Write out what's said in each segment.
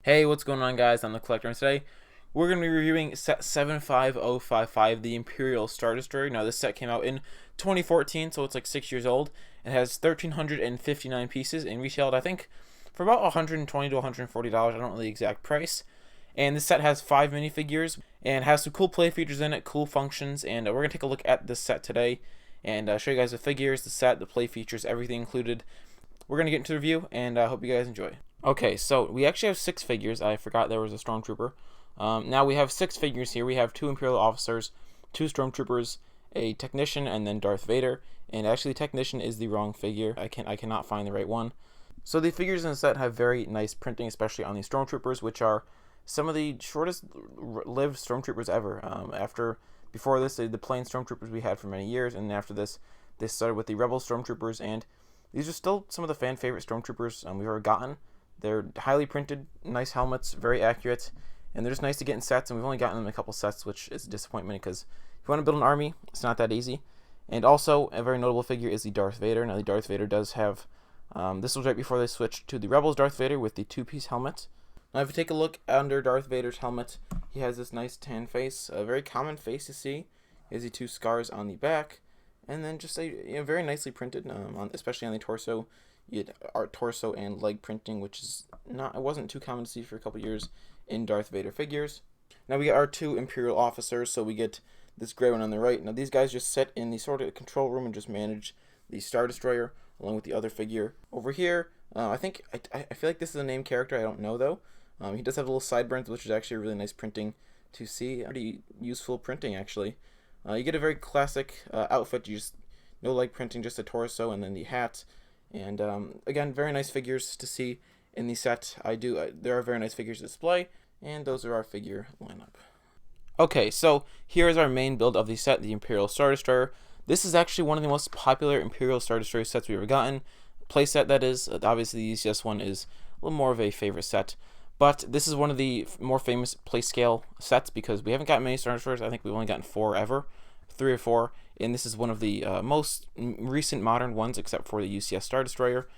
Hey, what's going on, guys? I'm the Collector, and today we're going to be reviewing set 75055, the Imperial Star Destroyer. Now, this set came out in 2014, so it's like 6 years old. It has 1,359 pieces and retailed, I think, for about $120 to $140. I don't know the exact price. And this set has 5 minifigures and has some cool play features in it, cool functions, and we're going to take a look at this set today and show you guys the figures, the set, the play features, everything included. We're going to get into the review, and I hope you guys enjoy. Okay, so we actually have 6 figures. I forgot there was a Stormtrooper. Now we have 6 figures here. We have 2 Imperial officers, 2 Stormtroopers, a Technician, and then Darth Vader. And actually, Technician is the wrong figure. I cannot find the right one. So the figures in the set have very nice printing, especially on the Stormtroopers, which are some of the shortest lived Stormtroopers ever. Before this, the plain Stormtroopers we had for many years, and after this, they started with the Rebel Stormtroopers, and these are still some of the fan favorite Stormtroopers we've ever gotten. They're highly printed, nice helmets, very accurate, and they're just nice to get in sets, and we've only gotten them in a couple sets, which is a disappointment because if you want to build an army, it's not that easy. And also, a very notable figure is the Darth Vader. Now, the Darth Vader does have, this was right before they switched to the Rebels Darth Vader with the 2-piece helmet. Now, if you take a look under Darth Vader's helmet, he has this nice tan face, a very common face to see. He has the 2 scars on the back, and then just a very nicely printed, especially on the torso. You had art torso and leg printing, which is it wasn't too common to see for a couple years in Darth Vader figures. Now we get our 2 Imperial officers, so we get this gray one on the right. Now these guys just sit in the sort of control room and just manage the Star Destroyer along with the other figure over here. I think I feel like this is a named character. I don't know though. He does have little sideburns, which is actually a really nice printing to see. Pretty useful printing actually. You get a very classic outfit. You just no leg printing, just a torso and then the hat. And again, very nice figures to see in the set. There are very nice figures to display, and those are our figure lineup. Okay, so here is our main build of the set, the Imperial Star Destroyer. This is actually one of the most popular Imperial Star Destroyer sets we've ever gotten. Play set, that is. Obviously, the ECS one is a little more of a favorite set. But this is one of the more famous play scale sets because we haven't gotten many Star Destroyers. I think we've only gotten 4 ever. 3 or 4, and this is one of the most recent modern ones, except for the UCS Star Destroyer.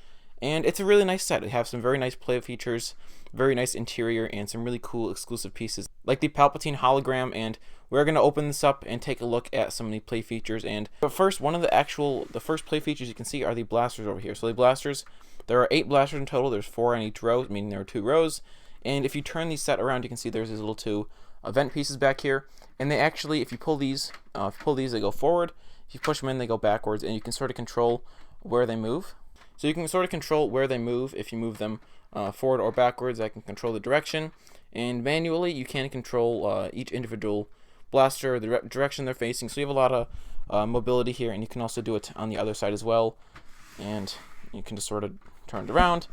And it's a really nice set. It has some very nice play features, very nice interior, and some really cool exclusive pieces, like the Palpatine hologram. And we're going to open this up and take a look at some of the play features. But first, the first play features you can see are the blasters over here. So the blasters, there are 8 blasters in total. There's 4 on each row, meaning there are 2 rows. And if you turn the set around, you can see there's these little 2 event pieces back here. And they actually, if you pull these, they go forward. If you push them in, they go backwards, and you can sort of control where they move. So you can sort of control where they move if you move them forward or backwards. I can control the direction, and manually you can control each individual blaster, the direction they're facing. So you have a lot of mobility here, and you can also do it on the other side as well. And you can just sort of turn it around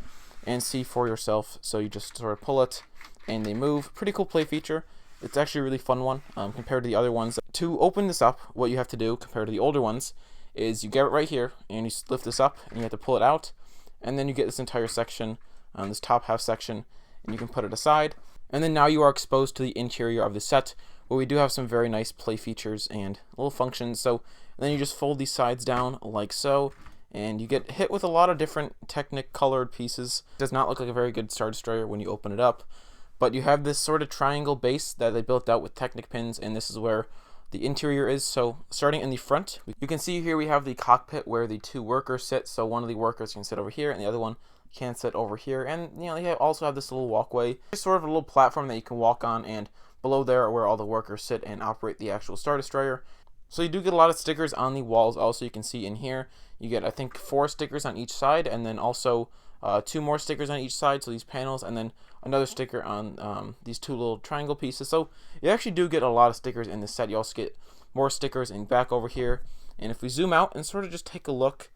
and see for yourself. So you just sort of pull it, and they move. Pretty cool play feature. It's actually a really fun one compared to the other ones. To open this up, what you have to do compared to the older ones is you get it right here, and you lift this up, and you have to pull it out, and then you get this entire section, this top half section, and you can put it aside. And then now you are exposed to the interior of the set, where we do have some very nice play features and little functions. So then you just fold these sides down like so, and you get hit with a lot of different Technic colored pieces. It does not look like a very good Star Destroyer when you open it up. But you have this sort of triangle base that they built out with Technic pins, and this is where the interior is. So starting in the front, you can see here we have the cockpit where the 2 workers sit. So one of the workers can sit over here, and the other one can sit over here. And they also have this little walkway, it's sort of a little platform that you can walk on, and below there are where all the workers sit and operate the actual Star Destroyer. So you do get a lot of stickers on the walls. Also, you can see in here you get, I think, 4 stickers on each side, and then also 2 more stickers on each side, so these panels, and then another sticker on these 2 little triangle pieces. So you actually do get a lot of stickers in this set. You also get more stickers in back over here. And if we zoom out and sort of just take a look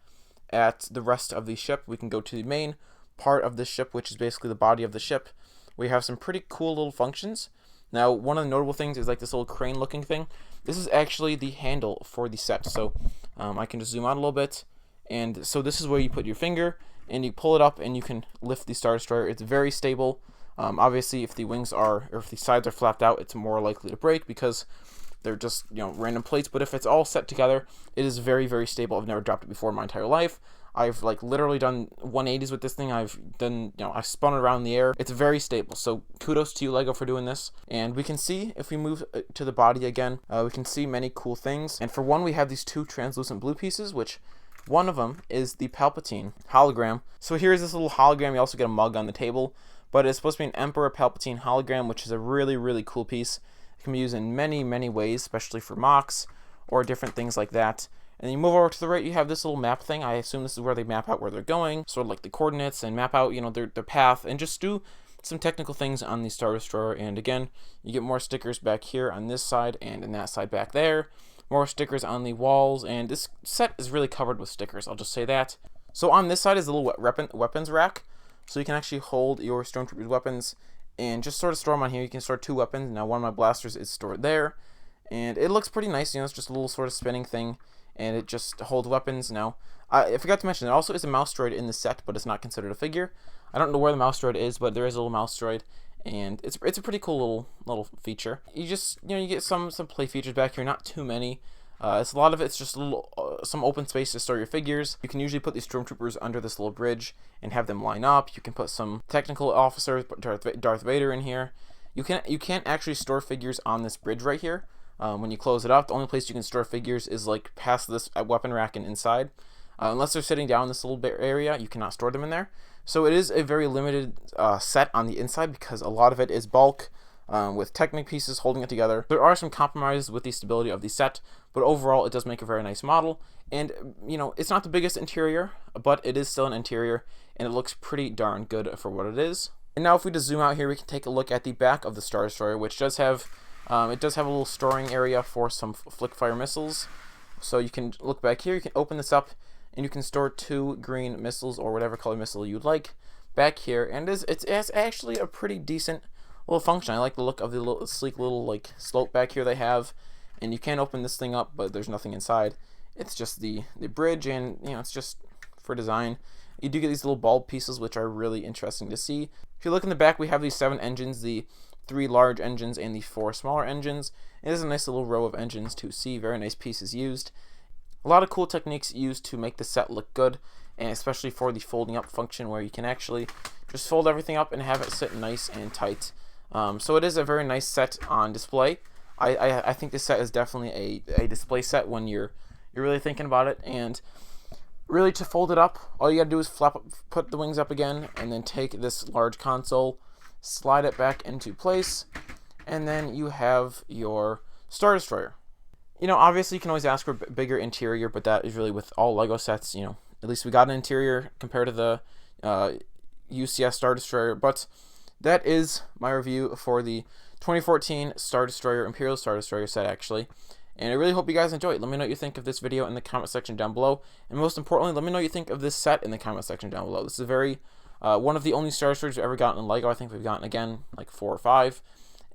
at the rest of the ship, we can go to the main part of the ship, which is basically the body of the ship. We have some pretty cool little functions. Now, one of the notable things is like this little crane looking thing. This is actually the handle for the set. So I can just zoom out a little bit. And so this is where you put your finger, and you pull it up, and you can lift the Star Destroyer. It's very stable. Obviously, if the wings are, or if the sides are flapped out, it's more likely to break because they're just, random plates. But if it's all set together, it is very, very stable. I've never dropped it before in my entire life. I've like literally done 180s with this thing. I've done, I've spun it around in the air. It's very stable. So kudos to you, Lego, for doing this. And we can see, if we move to the body again, we can see many cool things. And for one, we have these two translucent blue pieces, which one of them is the Palpatine hologram. So here's this little hologram. You also get a mug on the table, but it's supposed to be an Emperor Palpatine hologram, which is a really, really cool piece. It can be used in many, many ways, especially for mocks or different things like that. And then you move over to the right, you have this little map thing. I assume this is where they map out where they're going, sort of like the coordinates, and map out, their path, and just do some technical things on the Star Destroyer. And again, you get more stickers back here on this side and in that side back there. More stickers on the walls, and this set is really covered with stickers, I'll just say that. So on this side is a little weapons rack, so you can actually hold your Stormtroopers weapons and just sort of store them on here. You can store 2 weapons. Now one of my blasters is stored there, and it looks pretty nice. It's just a little sort of spinning thing, and it just holds weapons. Now, I forgot to mention, there also is a mouse droid in the set, but it's not considered a figure. I don't know where the mouse droid is, but there is a little mouse droid, and it's a pretty cool little feature. You just, you get some play features back here, not too many. It's a lot of it's just a little some open space to store your figures. You can usually put these Stormtroopers under this little bridge and have them line up. You can put some technical officers, Darth Vader in here. You can't actually store figures on this bridge right here. When you close it up, the only place you can store figures is like past this weapon rack and inside. Unless they're sitting down in this little area, you cannot store them in there. So it is a very limited set on the inside because a lot of it is bulk with Technic pieces holding it together. There are some compromises with the stability of the set, but overall it does make a very nice model. And it's not the biggest interior, but it is still an interior, and it looks pretty darn good for what it is. And now if we just zoom out here, we can take a look at the back of the Star Destroyer, which does have a little storing area for some flick fire missiles. So you can look back here, you can open this up, and you can store 2 green missiles or whatever color missile you'd like back here. And it's actually a pretty decent little function. I like the look of the little sleek little like slope back here they have. And you can open this thing up, but there's nothing inside. It's just the bridge, and it's just for design. You do get these little bulb pieces, which are really interesting to see. If you look in the back, we have these 7 engines, the 3 large engines and the 4 smaller engines. It is a nice little row of engines to see. Very nice pieces used. A lot of cool techniques used to make the set look good, and especially for the folding up function, where you can actually just fold everything up and have it sit nice and tight. So it is a very nice set on display. I think this set is definitely a display set when you're really thinking about it. And really, to fold it up, all you gotta do is put the wings up again, and then take this large console, slide it back into place, and then you have your Star Destroyer. Obviously you can always ask for a bigger interior, but that is really with all Lego sets. At least we got an interior compared to the UCS Star Destroyer. But that is my review for the 2014 Star Destroyer, Imperial Star Destroyer set, actually. And I really hope you guys enjoyed. Let me know what you think of this video in the comment section down below. And most importantly, let me know what you think of this set in the comment section down below. This is one of the only Star Destroyers we've ever gotten in Lego. I think we've gotten, again, like 4 or 5.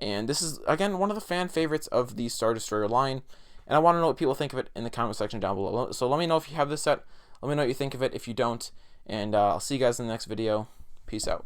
And this is, again, one of the fan favorites of the Star Destroyer line. And I want to know what people think of it in the comment section down below. So let me know if you have this set. Let me know what you think of it if you don't. And I'll see you guys in the next video. Peace out.